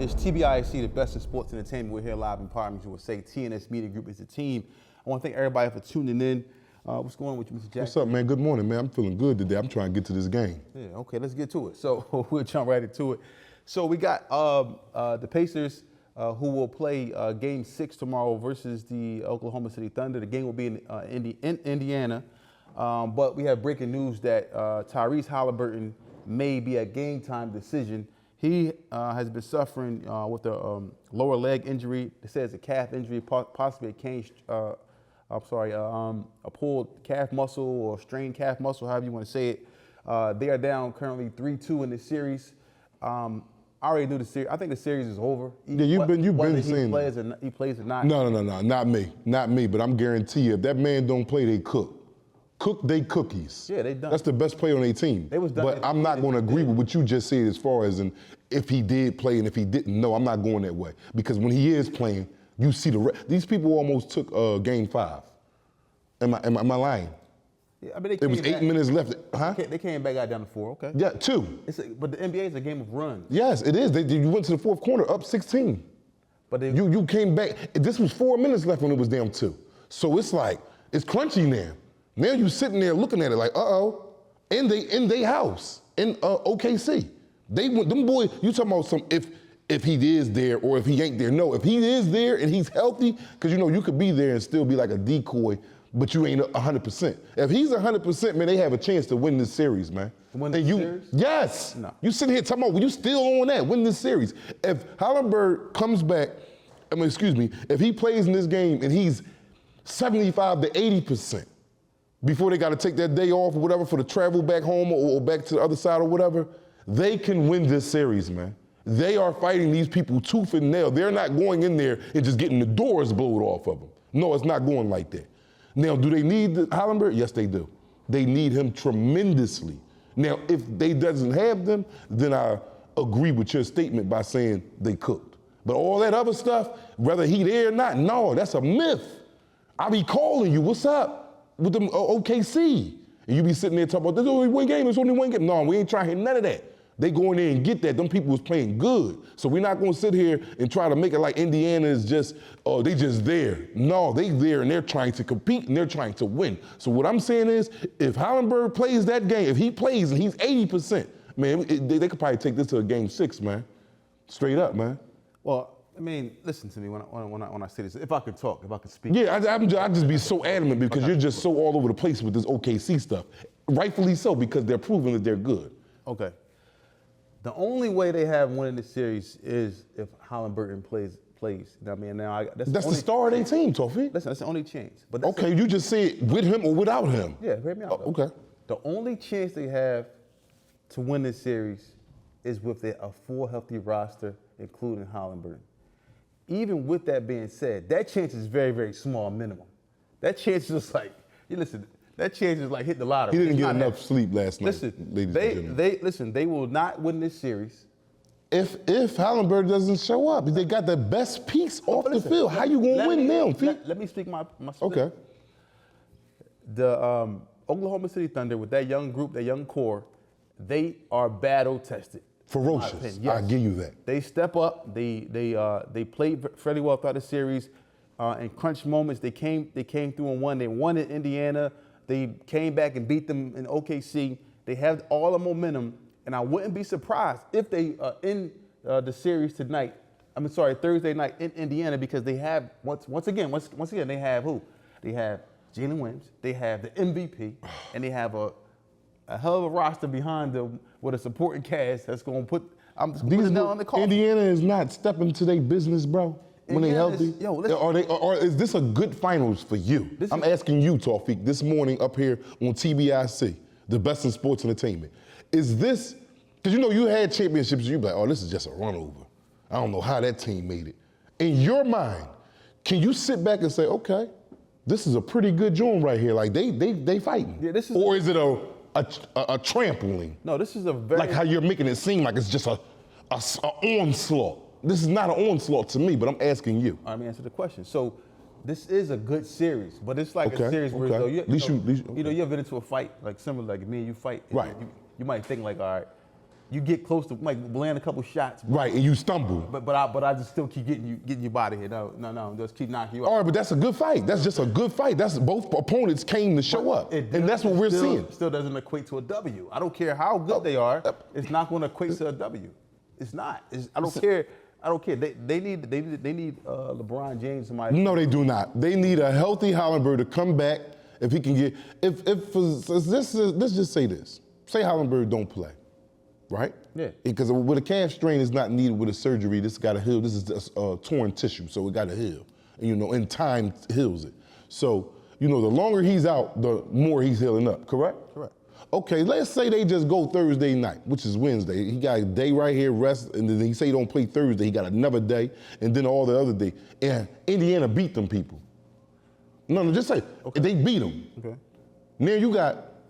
It's Tbise, the best in sports entertainment. We're here live in Parliament USA. TNS Media Group is the team. I want to thank everybody for tuning in. What's going on with you, Mr. Jackson? What's up, man? Good morning, man. I'm feeling good today. I'm trying to get to this game. Yeah, okay, let's get to it. So we'll jump right into it. So we got the Pacers who will play Game 6 tomorrow versus the Oklahoma City Thunder. The game will be in Indiana. But we have breaking news that Tyrese Halliburton may be a game-time decision. He has been suffering with a lower leg injury. They say it's a calf injury, possibly a pulled calf muscle or strained calf muscle, however you want to say it. They are down currently 3-2 in this series. I already knew the series. I think the series is over. Yeah, you've been saying that. He plays or not. No, not me. But I'm guarantee you, if that man don't play, they cook. Cook they cookies. Yeah, they done. That's the best player on their team. They was done. But I'm not going to agree with what you just said as far as if he did play and if he didn't. No, I'm not going that way. Because when he is playing, you see these people almost took Game 5. Am I lying? Yeah, I mean, it was 8 minutes left. Huh? They came back out down to 4. Okay. Yeah, 2. But the NBA is a game of runs. Yes, it is. You went to the fourth quarter up 16. But you came back. This was 4 minutes left when it was down 2. So it's like it's crunchy now. Now you sitting there looking at it like, in they house in OKC. Them boys. You talking about if he is there or if he ain't there? No, if he is there and he's healthy, because you could be there and still be like a decoy, but you ain't 100%. If he's 100%, man, they have a chance to win this series, man. Win this series? Yes. No. You sitting here talking about you still on that? Win this series. If Halliburton comes back, if he plays in this game and he's 75 to 80%. Before they got to take that day off or whatever for the travel back home or back to the other side or whatever, they can win this series, man. They are fighting these people tooth and nail. They're not going in there and just getting the doors blown off of them. No, it's not going like that. Now, do they need Halliburton? Yes, they do. They need him tremendously. Now, if they doesn't have them, then I agree with your statement by saying they cooked. But all that other stuff, whether he there or not, no, that's a myth. I be calling you, what's up? With them OKC. And you be sitting there talking about, there's only one game, No, we ain't trying to hear none of that. They go in there and get that. Them people was playing good. So we're not going to sit here and try to make it like Indiana is just, they just there. No, they there and they're trying to compete and they're trying to win. So what I'm saying is, if Halliburton plays that game, if he plays and he's 80%, man, they could probably take this to a Game 6, man. Straight up, man. Well, I mean, listen to me when I say this. If I could talk, if I could speak. Yeah, I just be so adamant because you're just so all over the place with this OKC stuff. Rightfully so, because they're proving that they're good. Okay. The only way they have winning this series is if Halliburton plays. I mean, that's the star of their team, Tawfiq. Listen, that's the only chance. But okay, you just said with him or without him. Yeah, hear me out. Okay. The only chance they have to win this series is with a full healthy roster, including Halliburton. Even with that being said, that chance is very, very small, minimum. That chance is like, that chance is like hitting the lottery. He didn't get enough sleep last night, ladies and gentlemen. They will not win this series. If Halliburton doesn't show up, they got the best piece off the field. How you gonna win now? Let me speak my split. Okay. The Oklahoma City Thunder, with that young group, that young core, they are battle tested. Ferocious. Yes. I give you that. They step up. They played fairly well throughout the series. In crunch moments, they came through and won. They won in Indiana. They came back and beat them in OKC. They have all the momentum, and I wouldn't be surprised if they end the series tonight. Thursday night in Indiana, because they have once again they have who? They have Jalen Williams. They have the MVP, and they have a hell of a roster behind them with a supporting cast that's going to put I'm putting it down on the call. Indiana is not stepping to their business, bro. When they healthy, or is this a good finals for you? I'm asking you, Tawfiq, this morning up here on TBIC, the best in sports entertainment. Is this, because you had championships, you be like, this is just a run over. I don't know how that team made it. In your mind, can you sit back and say, okay, this is a pretty good joint right here. Like they fighting. Yeah, or is it a trampoline? No, this is a very, like how you're making it seem like it's just a onslaught. This is not an onslaught to me, but I'm asking you. Let me answer the question. So this is a good series, but it's like a series where you ever been into a fight, like similar, like me and you fight, right? You might think like, all right, you get close to land a couple shots. Right, and you stumble. But I just still keep getting you out of here. No, just keep knocking you out. All right, but that's a good fight. That's just a good fight. That's both opponents came to show up, and that's what we're seeing. Still doesn't equate to a W. I don't care how good they are. It's not going to equate to a W. It's not. I don't care. They need LeBron James. Somebody. No, they do not. They need a healthy Hollenberg to come back if he can get. Let's just say this. Say Hollenberg don't play, right? Yeah. Because with a calf strain, it's not needed with a surgery. This got to heal. This is torn tissue, so it got to heal. And, and time heals it. So, the longer he's out, the more he's healing up. Correct? Correct. Okay, let's say they just go Thursday night, which is Wednesday. He got a day right here, rest, and then he say he don't play Thursday. He got another day, and then all the other day. And Indiana beat them people. No, just say they beat them. Okay. Now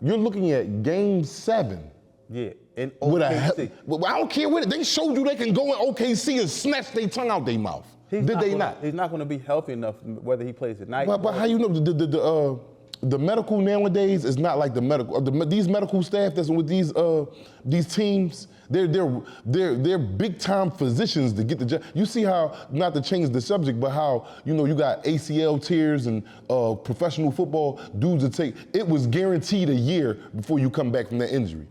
you're looking at Game 7. Yeah, in OKC. I don't care what they showed you. They can go in OKC and snatch their tongue out their mouth. Did they not? He's not going to be healthy enough whether he plays at night. But how you know the medical nowadays is not like the medical. These medical staff that's with these teams, they're big time physicians to get the job. You see how, not to change the subject, but how you got ACL tears and professional football dudes that it was guaranteed a year before you come back from that injury.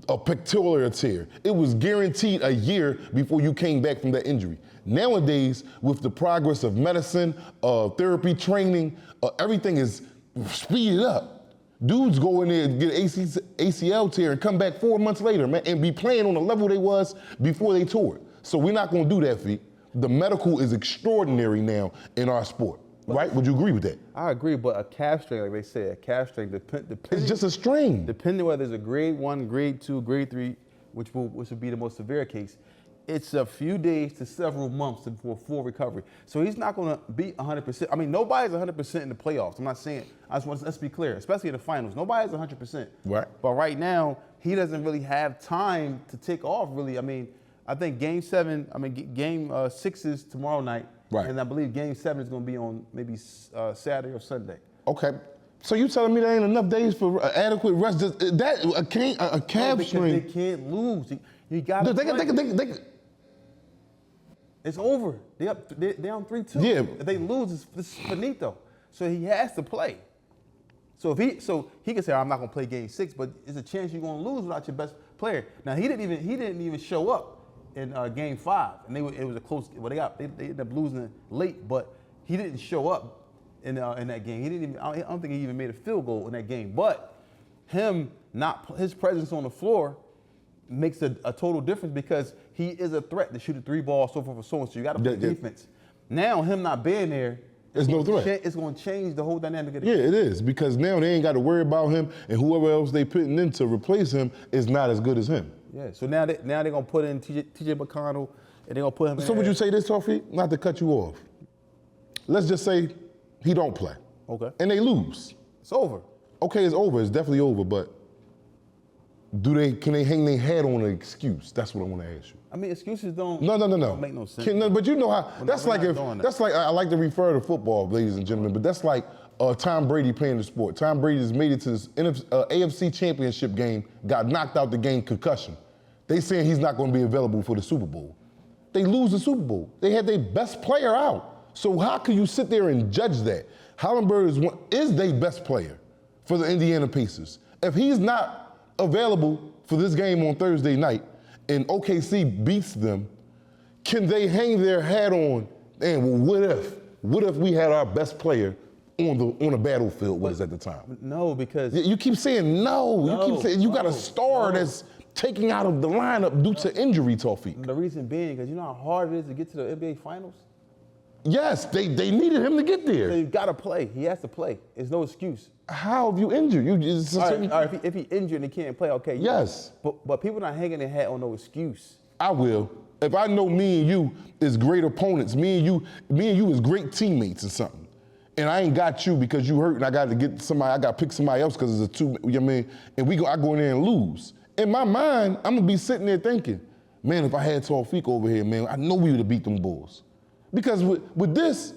A pectoral tear. It was guaranteed a year before you came back from that injury. Nowadays, with the progress of medicine, therapy, training, everything is speeded up. Dudes go in there and get an ACL tear and come back 4 months later, man, and be playing on the level they was before they tore it. So we're not going to do that, Feet. The medical is extraordinary now in our sport. Right? Would you agree with that? I agree, but a calf strain, like they say, a calf strain, it's just a strain. Depending whether it's a grade 1, grade 2, grade 3, which would be the most severe case, it's a few days to several months for full recovery. So he's not going to be 100%. I mean, nobody's 100% in the playoffs. I'm not saying, let's be clear, especially in the finals. Nobody's 100%. Right. But right now, he doesn't really have time to take off, really. I mean, I think game 6 is tomorrow night. Right. And I believe game 7 is going to be on maybe Saturday or Sunday. Okay. So you telling me there ain't enough days for adequate rest? A calf strain. They can't lose. You got to. It's over. They're down 3-2. Yeah. If they lose, it's finito. So he has to play. So he can say, I'm not going to play game 6, but there's a chance you're going to lose without your best player. Now he didn't even show up in game 5, and it was a close. Well, they ended up losing late, but he didn't show up in that game. I don't think he even made a field goal in that game. But his presence on the floor makes a total difference because he is a threat to shoot a 3 ball, so forth and so on. So you got to play defense. Now him not being there, it's no threat. It's going to change the whole dynamic of the game. Yeah, it is, because now they ain't got to worry about him, and whoever else they putting in to replace him is not as good as him. Yeah, so now they're going to put in TJ McConnell, and they're going to put him in. So would you say this, Toffee? Not to cut you off. Let's just say he don't play. Okay. And they lose. It's over. Okay, it's over. It's definitely over, but can they hang their head on an excuse? That's what I want to ask you. I mean, excuses don't make no sense. But you know how, I like to refer to football, ladies and gentlemen, but that's like Tom Brady playing the sport. Tom Brady has made it to this AFC championship game, got knocked out the game, concussion. They saying he's not going to be available for the Super Bowl. They lose the Super Bowl. They had their best player out. So how can you sit there and judge that? Hollenberg is their best player for the Indiana Pacers. If he's not available for this game on Thursday night and OKC beats them, can they hang their hat on, and what if we had our best player on the battlefield with us at the time? No, because you keep saying no. You keep saying you got a star that's taking out of the lineup due to injury, Toffee. The reason being, because you know how hard it is to get to the NBA Finals? Yes, they needed him to get there. So you got to play. He has to play. There's no excuse. How have you injured? All right, if he injured and he can't play, okay. Yes. But people not hanging their hat on no excuse. I will. If I know me and you is great opponents, me and you is great teammates or something, and I ain't got you because you hurt and I got to pick somebody else because it's a 2, you know what I mean? And I go in there and lose. In my mind, I'm gonna be sitting there thinking, man, if I had Tawfiq over here, man, I know we would have beat them Bulls. Because with this,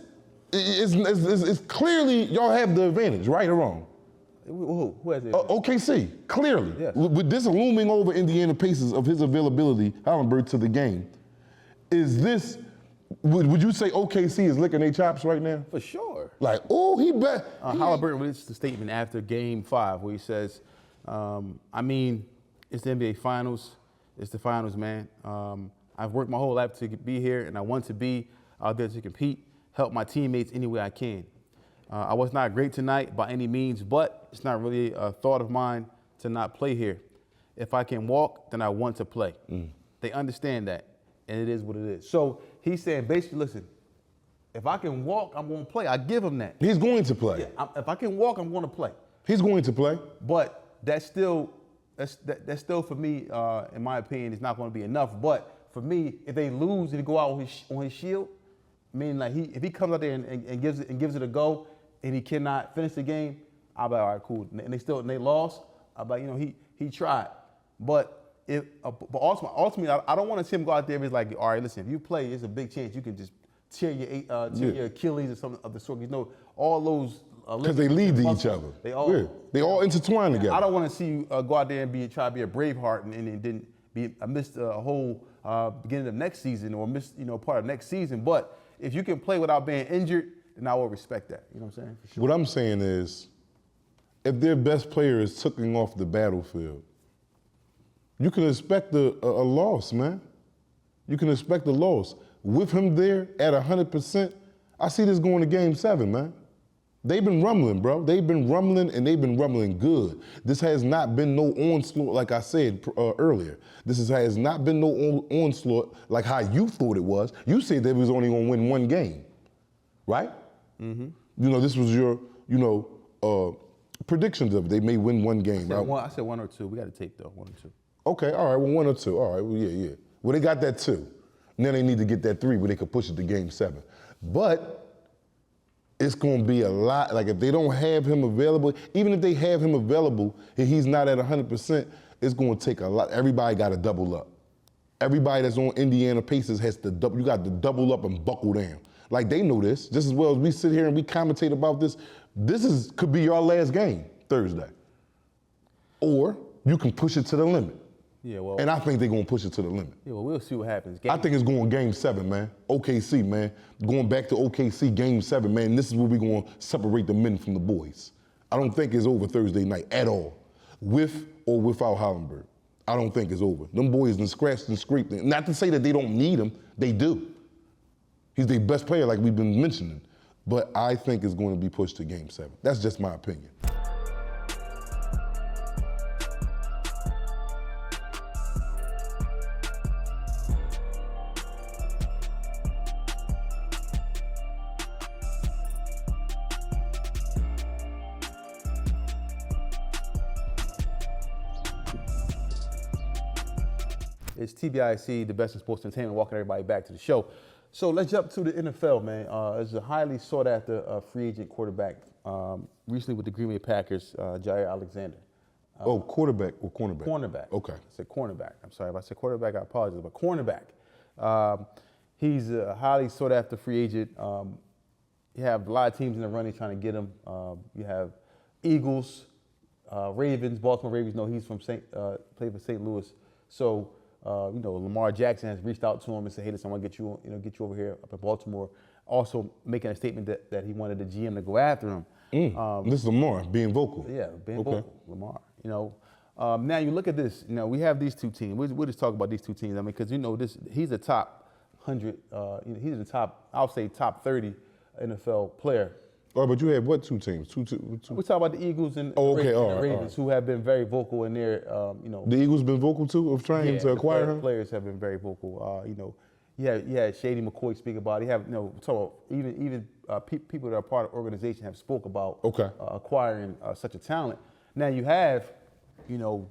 it's clearly y'all have the advantage, right or wrong? Who has it? OKC, clearly. Yes. With this looming over Indiana Pacers of his availability, Halliburton, to the game, is this, would you say OKC is licking their chops right now? For sure. Like, oh, he bet. Halliburton released the statement after Game 5 where he says, I mean, it's the NBA Finals. It's the finals, man. I've worked my whole life to be here, and I want to be out there to compete, help my teammates any way I can. I was not great tonight by any means, but it's not really a thought of mine to not play here. If I can walk, then I want to play. They understand that, and it is what it is. So he's saying basically, listen, if I can walk, I'm going to play. I give him that. He's going to play. Yeah, if I can walk, I'm going to play. He's going to play. But that's still for me, in my opinion, it's not going to be enough. But for me, if they lose and they go out on his shield, I mean, like if he comes out there and gives it a go, and he cannot finish the game, I'll be like, all right, cool. And they lost. I'll be like, he tried. But ultimately, I don't want to see him go out there and be like, all right, listen, if you play, it's a big chance you can just tear your Achilles or something of the sort. You know, all those. Because they lead to each other. They all intertwine together. I don't want to see you go out there and try to be a Braveheart and then miss a whole beginning of next season or miss part of next season. But if you can play without being injured, then I will respect that. You know what I'm saying? For sure. What I'm saying is, if their best player is taking off the battlefield, you can expect a loss, man. You can expect a loss. With him there at 100%, I see this going to Game 7, man. They've been rumbling, bro. They've been rumbling, and they've been rumbling good. This has not been no onslaught, like I said earlier. Has not been no onslaught like how you thought it was. You said they was only going to win one game, right? Mm-hmm. This was your, predictions of it. They may win one game, right? I said 1 or 2. We got to tape, though, 1 or 2. Okay, all right, well, 1 or 2. All right, well, yeah. Well, they got that 2. Now they need to get that 3 where they could push it to Game 7. But it's going to be a lot. Like, if they don't have him available, even if they have him available and he's not at 100%, it's going to take a lot. Everybody got to double up. Everybody that's on Indiana Pacers has to double. You got to double up and buckle down. Like, they know this just as well as we sit here and we commentate about this. This could be your last game Thursday. Or you can push it to the limit. Yeah, well, and I think they're going to push it to the limit. Yeah, well, we'll see what happens. I think it's going Game 7, man. OKC, man. Going back to OKC, Game 7, man. This is where we're going to separate the men from the boys. I don't think it's over Thursday night at all, with or without Halliburton. I don't think it's over. Them boys done scratched and scraped. Not to say that they don't need him. They do. He's their best player, like we've been mentioning. But I think it's going to be pushed to Game 7. That's just my opinion. It's Tbise, the best in sports entertainment, walking everybody back to the show. So let's jump to the NFL, man. There's a highly sought after free agent quarterback recently with the Green Bay Packers, Jair Alexander. Quarterback or cornerback? Cornerback. Okay. I said cornerback. I'm sorry. If I said quarterback, I apologize, but cornerback. He's a highly sought after free agent. You have a lot of teams in the running trying to get him. You have Eagles, Ravens, Baltimore Ravens. No, he's from played for St. Louis. So, Lamar Jackson has reached out to him and said, "Hey, listen, I want to get you over here up in Baltimore." Also making a statement that he wanted the GM to go after him. This is Lamar being vocal. Yeah, being vocal, Lamar. Now you look at this. We have these two teams. We'll just talk about these two teams. I mean, because he's a top 100. He's in the top. I'll say top 30 NFL player. Oh, but you have what two teams? Two. We talk about the Eagles and the Ravens, who have been very vocal in their, The Eagles been vocal too of trying to acquire him. Players have been very vocal. You had Shady McCoy speak about it. You have, even people that are part of the organization have spoke about acquiring such a talent. Now you have,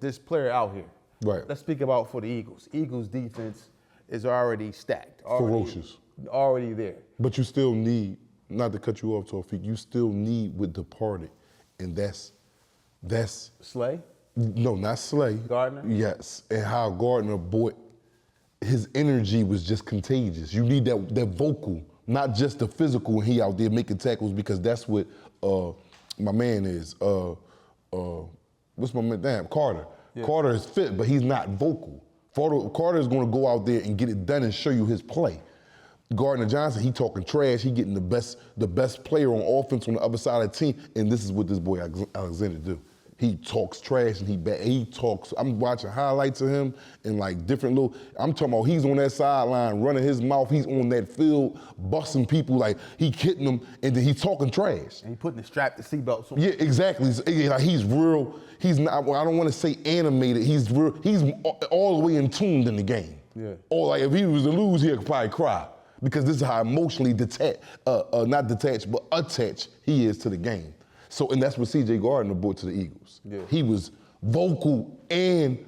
this player out here. Right. Let's speak about for the Eagles. Eagles defense is already stacked. Ferocious. Already there. But you still need. Not to cut you off, Tawfiq, you still need what departed, and that's Slay? No, not Slay. Gardner? Yes, and how Gardner bought, his energy was just contagious. You need that vocal, not just the physical, he out there making tackles, because that's what my man is. what's my man? Damn, Carter. Yeah. Carter is fit, but he's not vocal. Carter is going to go out there and get it done and show you his play. Gardner Johnson, he talking trash. He getting the best player on offense on the other side of the team, and this is what this boy Alexander do. He talks trash and he talks. I'm watching highlights of him and like different little. I'm talking about he's on that sideline running his mouth. He's on that field busting people like he hitting them, and then he's talking trash. And he putting the strap, the seatbelts on. Yeah, exactly. Like he's real. He's not. I don't want to say animated. He's real. He's all the way in tuned in the game. Yeah. Or like if he was to lose, he'd probably cry. Because this is how emotionally not detached, but attached he is to the game. So, and that's what C.J. Gardner brought to the Eagles. Yeah. He was vocal, and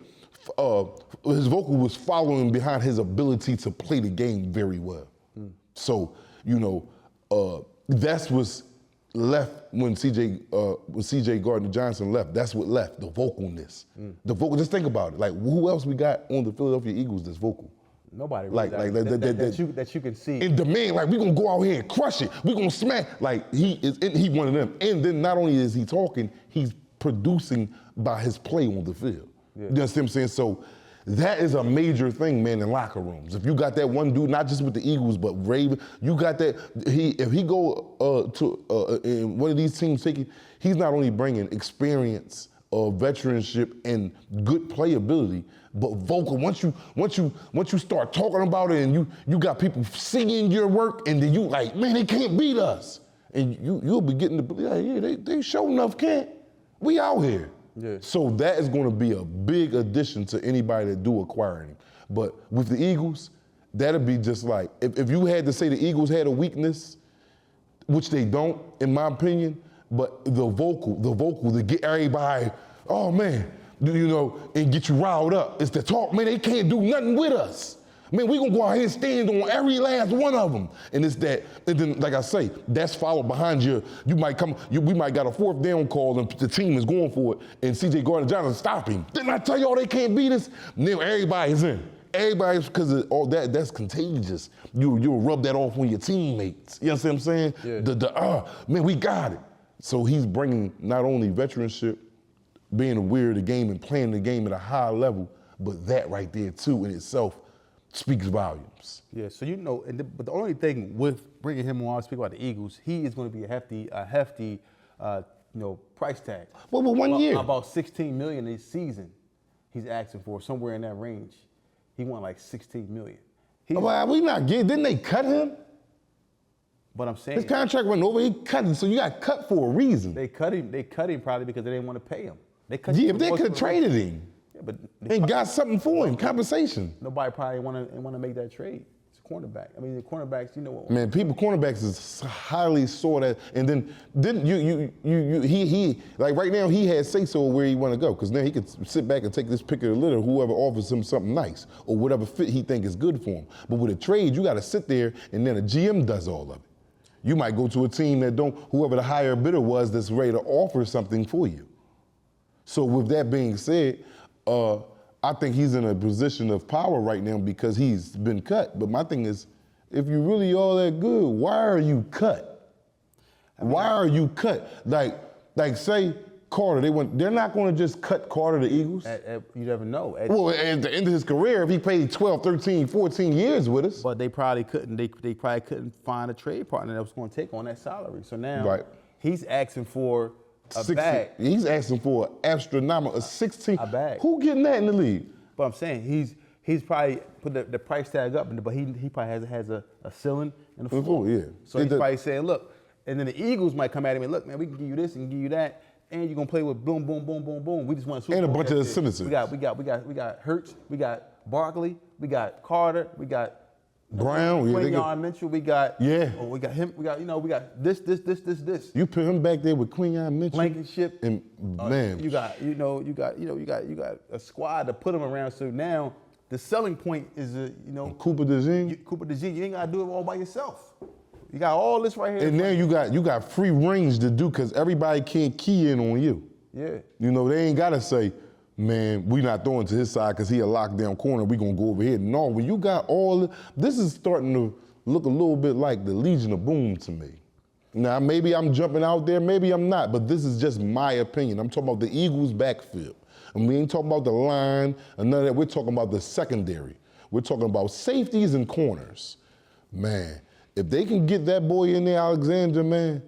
his vocal was following behind his ability to play the game very well. So, that's what's left when C.J. Gardner Johnson left. That's what left, the vocalness. The vocal. Just think about it. Like, who else we got on the Philadelphia Eagles that's vocal? Nobody really that you can see. And demand, like, we're going to go out here and crush it. We're going to smash. Like, he one of them. And then not only is he talking, he's producing by his play on the field. Yeah. You understand what I'm saying? So that is a major thing, man, in locker rooms. If you got that one dude, not just with the Eagles, but Raven, you got that. If he go to in one of these teams, he's not only bringing experience, veteranship, and good playability, but vocal. Once you start talking about it, and you got people singing your work, and then you like, man, they can't beat us, and you'll be getting to believe, yeah, they sure enough can't. We out here. Yeah. So that is going to be a big addition to anybody that do acquire him. But with the Eagles, that'll be just like if you had to say the Eagles had a weakness, which they don't, in my opinion, but the vocal to get everybody, oh man, and get you riled up. It's the talk, man, they can't do nothing with us. Man, we gonna go out here and stand on every last one of them. And it's that, and then, like I say, that's followed behind you. We might got a fourth down call and the team is going for it, and C.J. Gardner Johnson stop him. Didn't I tell y'all they can't beat us? Now everybody's in. Everybody's, because of all that's contagious. You'll rub that off on your teammates. You understand what I'm saying? Yeah. Man, we got it. So he's bringing not only veteranship, being aware of the game and playing the game at a high level, but that right there too in itself speaks volumes. Yeah, so but the only thing with bringing him on, speak about the Eagles, he is going to be a hefty price tag. Well, 1 year. About $16 million this season, he's asking for somewhere in that range. He won like $16 million. Well, we not getting. Didn't they cut him? But I'm saying his contract went over. He cut him, so you got cut for a reason. They cut him. They cut him probably because they didn't want to pay him. They cut if they could have traded him. Yeah, but and got something for him, compensation. Nobody probably want to make that trade. It's a cornerback. I mean, the cornerbacks, Man, cornerbacks is highly sought at, and then he like right now he has say so where he want to go, because now he could sit back and take this pick of the litter, whoever offers him something nice or whatever fit he think is good for him. But with a trade, you got to sit there, and then a GM does all of it. You might go to a team that whoever the higher bidder was that's ready to offer something for you. So with that being said, I think he's in a position of power right now because he's been cut. But my thing is, if you really all that good, why are you cut? Why are you cut? Like say Carter, they're not going to just cut Carter to Eagles. You never know. At the end of his career, if he played 12, 13, 14 years with us. But they probably couldn't. They probably couldn't find a trade partner that was going to take on that salary. So now he's asking for a bag. He's asking for an astronomical 16. A bag. Who getting that in the league? But I'm saying he's probably put the price tag up, but he probably has a ceiling and a floor. Yeah. So he's probably saying, look, and then the Eagles might come at him and look, man, we can give you this and give you that, and you're gonna play with boom, boom, boom, boom, boom. We just want to and a bunch of citizens. We got Hurts, we got Barkley, we got Carter, we got Brown, Quinyon Mitchell, we got we got him, we got this. You put him back there with Quinyon Mitchell, Blankenship, and man, you got a squad to put him around. So now the selling point is Cooper DeJean. Cooper DeJean, you ain't gotta do it all by yourself. You got all this right here. And now you got free range to do because everybody can't key in on you. Yeah. They ain't gotta say, man, we not throwing to his side because he a lockdown corner. We gonna go over here. No, when you got this is starting to look a little bit like the Legion of Boom to me. Now, maybe I'm jumping out there, maybe I'm not, but this is just my opinion. I'm talking about the Eagles' backfield. And we ain't talking about the line and none of that. We're talking about the secondary. We're talking about safeties and corners. Man, if they can get that boy in there, Alexander, man,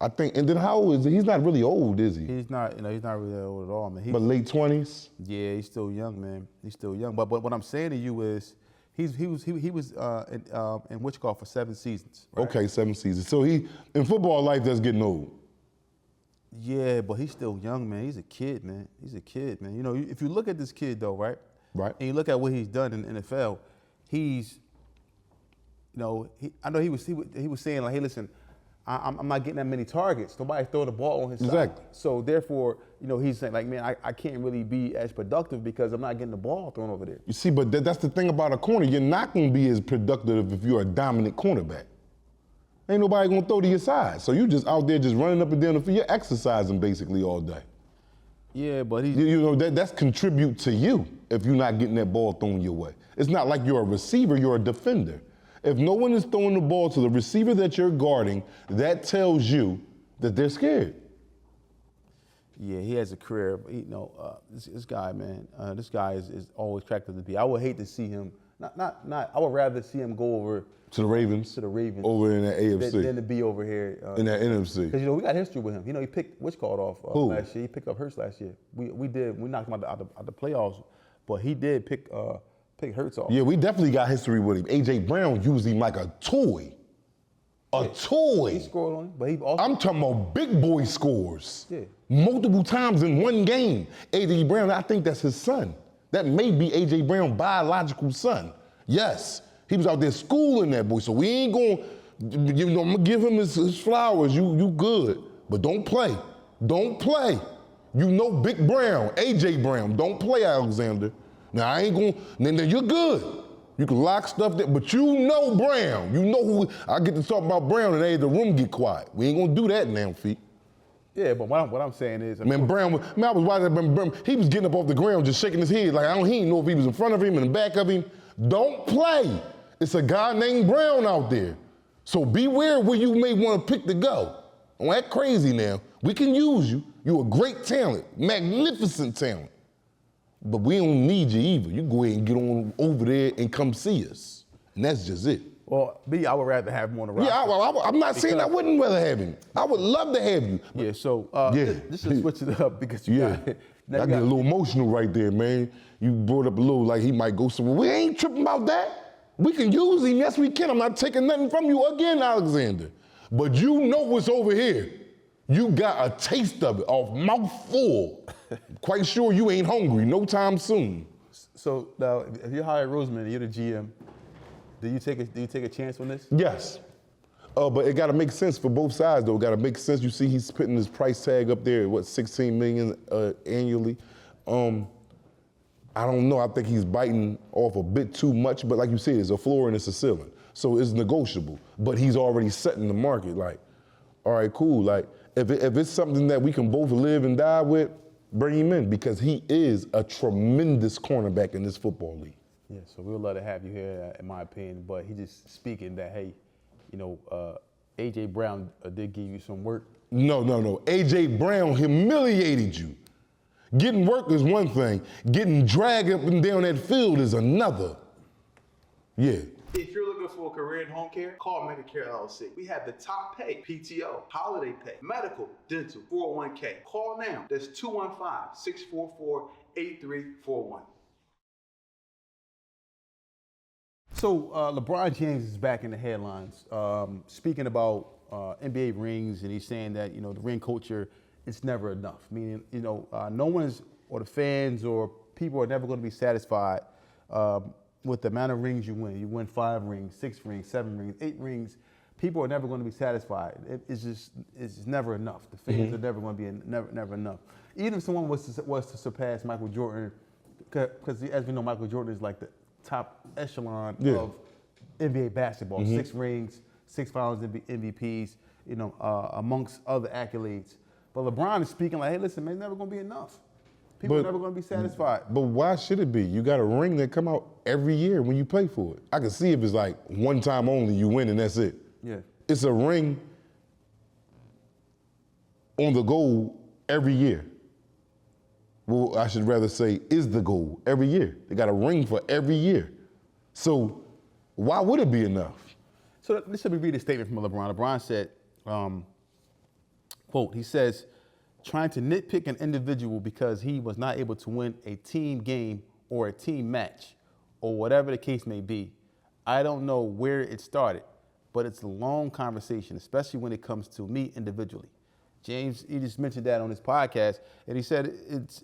I think, and then how old is he? He's not really old, is he? He's not, he's not really that old at all, man. But late 20s? Yeah, he's still young, man. He's still young. But what I'm saying to you is, he was in Wichita for 7 seasons. Right? Okay, 7 seasons. So he, in football life, that's getting old. Yeah, but he's still young, man. He's a kid, man. He's a kid, man. You know, if you look at this kid, though, right? Right. And you look at what he's done in the NFL, he's, you know, I know he was saying, like, hey, listen, I'm not getting that many targets. Nobody throw the ball on his side. So therefore, you know, he's saying, like, man, I can't really be as productive because I'm not getting the ball thrown over there. You see, but that's the thing about a corner. You're not going to be as productive if you're a dominant cornerback. Ain't nobody going to throw to your side. So you just out there just running up and down the field. You're exercising basically all day. Yeah, but he's... You know, that's contribute to you if you're not getting that ball thrown your way. It's not like you're a receiver, you're a defender. If no one is throwing the ball to the receiver that you're guarding, that tells you that they're scared. Yeah, he has a career. This guy, man, this guy is always attractive to be. I would hate to see him, I would rather see him go over to the Ravens? To the Ravens. Over in the AFC. Than to be over here. In that NFC. Because, you know, we got history with him. You know, he picked, which called off last year? He picked up Hurts last year. We knocked him out the playoffs, but he did pick Hurts off. Yeah, we definitely got history with him. A.J. Brown used him like a toy. A toy. He scored on him, but he also... I'm talking about big boy scores. Yeah. Multiple times in one game. A.J. Brown, I think that's his son. That may be A.J. Brown's biological son. Yes. He was out there schooling that boy, so we ain't going, you know, I'm going to give him his flowers. You good, but don't play. Don't play. You know Big Brown, A.J. Brown. Don't play, Alexander. Now, I ain't going, then you're good. You can lock stuff there, but you know Brown. You know who, I get to talk about Brown and the room get quiet. We ain't going to do that now, feet. Yeah, but what I'm saying is... Man, Brown, I was watching Brown, he was getting up off the ground just shaking his head like, he didn't know if he was in front of him, in the back of him. Don't play. It's a guy named Brown out there. So beware where you may want to pick to go. Don't act crazy now. We can use you. You're a great talent, magnificent talent. But we don't need you either. You go ahead and get on over there and come see us. And that's just it. Well, I would rather have him on the roster. Yeah, I'm not saying I wouldn't rather have him. I would love to have you. Yeah, so this is switch it up because you got it. I get a little emotional right there, man. You brought up a little like he might go somewhere. We ain't tripping about that. We can use him, yes we can. I'm not taking nothing from you again, Alexander. But you know what's over here. You got a taste of it, off mouth full. Quite sure you ain't hungry no time soon. So now, if you hire Roseman and you're the GM, do you take a chance on this? Yes. But it got to make sense for both sides, though. It got to make sense. You see he's putting his price tag up there, what, $16 million annually. I don't know. I think he's biting off a bit too much, but like you said, it's a floor and it's a ceiling. So it's negotiable. But he's already setting the market. Like, all right, cool. Like, if it's something that we can both live and die with, bring him in because he is a tremendous cornerback in this football league. Yeah, so we would love to have you here, in my opinion. But he's just speaking that, hey, you know, A.J. Brown did give you some work. No. A.J. Brown humiliated you. Getting work is one thing. Getting dragged up and down that field is another. Yeah. If you're looking for a career in home care, call Medicare LLC. We have the top pay, PTO, holiday pay, medical, dental, 401k. Call now. That's 215-644-8341. So LeBron James is back in the headlines, speaking about NBA rings, and he's saying that, you know, the ring culture, it's never enough. Meaning, you know, no one is, or the fans or people are never going to be satisfied with the amount of rings you win. You win 5 rings, 6 rings, 7 rings, 8 rings. People are never going to be satisfied. It's never enough. The fans are never going to be never enough. Even if someone was to surpass Michael Jordan, because as we know, Michael Jordan is like the top echelon of NBA basketball. 6 rings, 6 Finals MVPs, you know, amongst other accolades. But LeBron is speaking like, hey, listen, man, it's never going to be enough. People are never going to be satisfied. But why should it be? You got a ring that come out every year when you play for it. I can see if it's like one time only, you win and that's it. Yeah. It's a ring on the goal every year. Well, I should rather say is the goal every year. They got a ring for every year. So why would it be enough? So let me read a statement from LeBron. LeBron said, quote, he says, trying to nitpick an individual because he was not able to win a team game or a team match or whatever the case may be. I don't know where it started, but it's a long conversation, especially when it comes to me individually. James, he just mentioned that on his podcast, and he said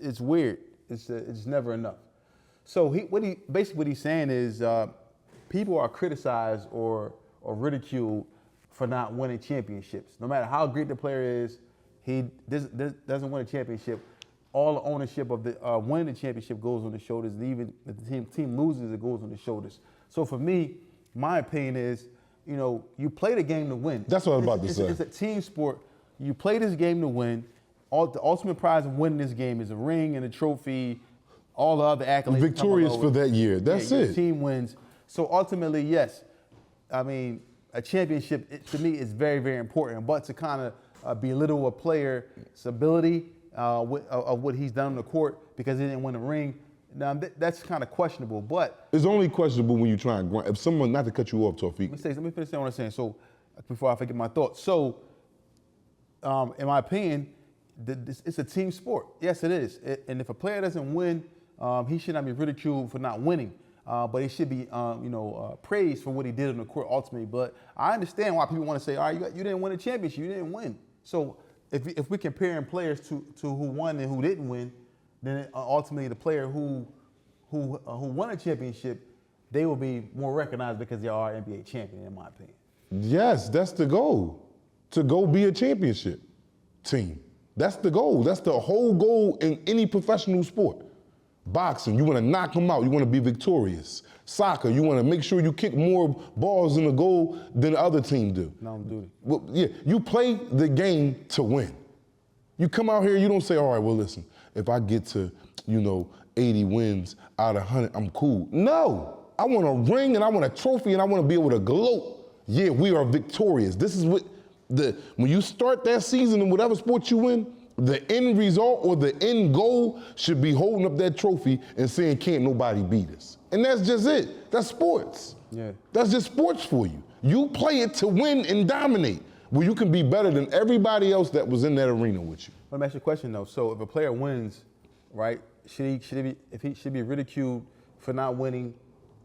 it's weird. It's never enough. So what he's saying is people are criticized or ridiculed for not winning championships. No matter how great the player is, he doesn't win a championship. All the ownership of the winning the championship goes on the shoulders, and even if the team loses, it goes on the shoulders. So for me, my opinion is, you play the game to win. That's what I was about to say. It's a team sport. You play this game to win. The ultimate prize of winning this game is a ring and a trophy, all the other accolades. Victorious for that year. That's it. Your team wins. So ultimately, yes, I mean, a championship, to me, is very, very important. But to kind of belittle a player's ability of what he's done on the court because he didn't win a ring, now that's kind of questionable. But it's only questionable when you try and grind. If someone, not to cut you off, Tawfiq. Let me finish what I'm saying. So before I forget my thoughts. So in my opinion, it's a team sport. Yes, it is. And if a player doesn't win, he should not be ridiculed for not winning. But he should be, praised for what he did on the court ultimately. But I understand why people want to say, all right, you didn't win a championship, you didn't win. So if we're comparing players to who won and who didn't win, then ultimately the player who won a championship, they will be more recognized because they are NBA champion, in my opinion. Yes, that's the goal, to go be a championship team. That's the goal. That's the whole goal in any professional sport. Boxing, you want to knock them out. You want to be victorious. Soccer, you want to make sure you kick more balls in the goal than the other team do. No, I'm duty. Well, yeah, you play the game to win. You come out here, you don't say, all right, well, listen, if I get to, 80 wins out of 100, I'm cool. No, I want a ring and I want a trophy and I want to be able to gloat. Yeah, we are victorious. This is what when you start that season in whatever sport you win, the end result or the end goal should be holding up that trophy and saying, can't nobody beat us. And that's just it. That's sports. Yeah. That's just sports for you. You play it to win and dominate, where you can be better than everybody else that was in that arena with you. Let me ask you a question though. So if a player wins, right, should he be ridiculed for not winning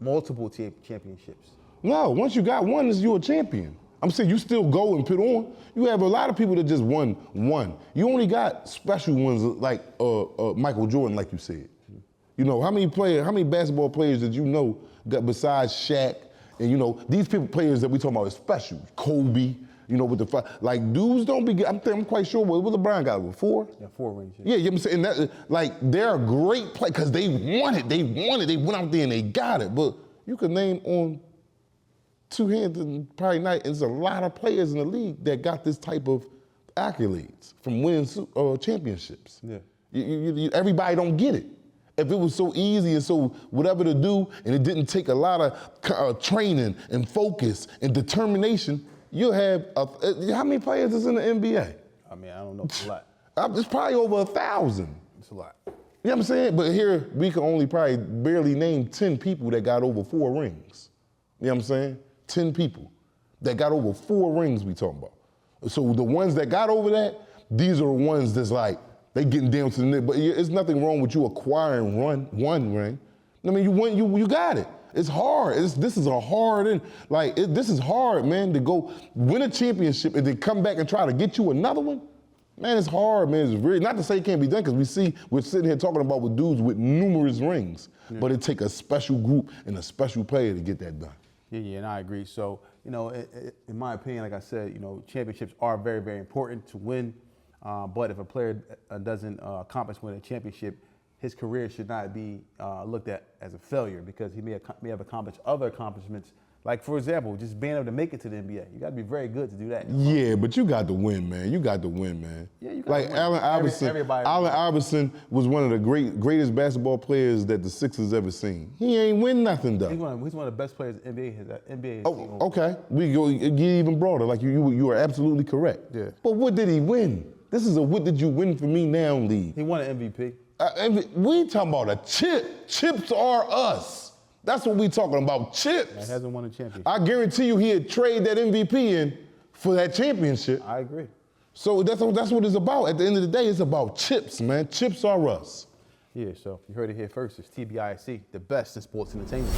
multiple championships? No, once you got one, you're a champion. I'm saying you still go and put on. You have a lot of people that just won one. You only got special ones like Michael Jordan, like you said. How many basketball players did you know got besides Shaq and these players that we talking about is special. Kobe, with the dudes don't be. I'm quite sure what LeBron got with 4. Yeah, 4 rings. Yeah, I'm saying that they're a great play because they won it. They went out there and they got it. But you could name on 2 hands and probably not. There's a lot of players in the league that got this type of accolades from winning championships. Yeah. Everybody don't get it. If it was so easy and so whatever to do, and it didn't take a lot of training and focus and determination, you'll have how many players is in the NBA? I mean, I don't know. It's a lot. It's probably over 1,000. It's a lot. You know what I'm saying? But here we can only probably barely name 10 people that got over 4 rings. You know what I'm saying? 10 people that got over 4 rings we talking about. So the ones that got over that, these are the ones that's they getting down to the net. But there's nothing wrong with you acquiring one ring. I mean, you got it. It's hard. This is a hard this is hard, man, to go win a championship and then come back and try to get you another one. Man, it's hard, man. It's really not to say it can't be done because we're sitting here talking about with dudes with numerous rings, but it take a special group and a special player to get that done. Yeah, and I agree. So, in my opinion, like I said, championships are very, very important to win. But if a player doesn't accomplish winning a championship, his career should not be looked at as a failure because he may have accomplished other accomplishments. Like, for example, just being able to make it to the NBA. You got to be very good to do that. Yeah, but you got to win, man. You got to win, man. Yeah, you got to win. Allen Iverson. Allen Iverson was one of the greatest basketball players that the Sixers ever seen. He ain't win nothing, though. He's one of the best players the NBA has Oh, seen. okay. We go get even broader. Like you are absolutely correct. Yeah. But what did he win? This is a what did you win for me now league. He won an MVP. We ain't talking about a chip. Chips are us. That's what we talking about, chips. He hasn't won a championship. I guarantee you he'd trade that MVP in for that championship. I agree. So that's what it's about. At the end of the day, it's about chips, man. Chips are us. Yeah, so you heard it here first. It's Tbise, the best in sports entertainment.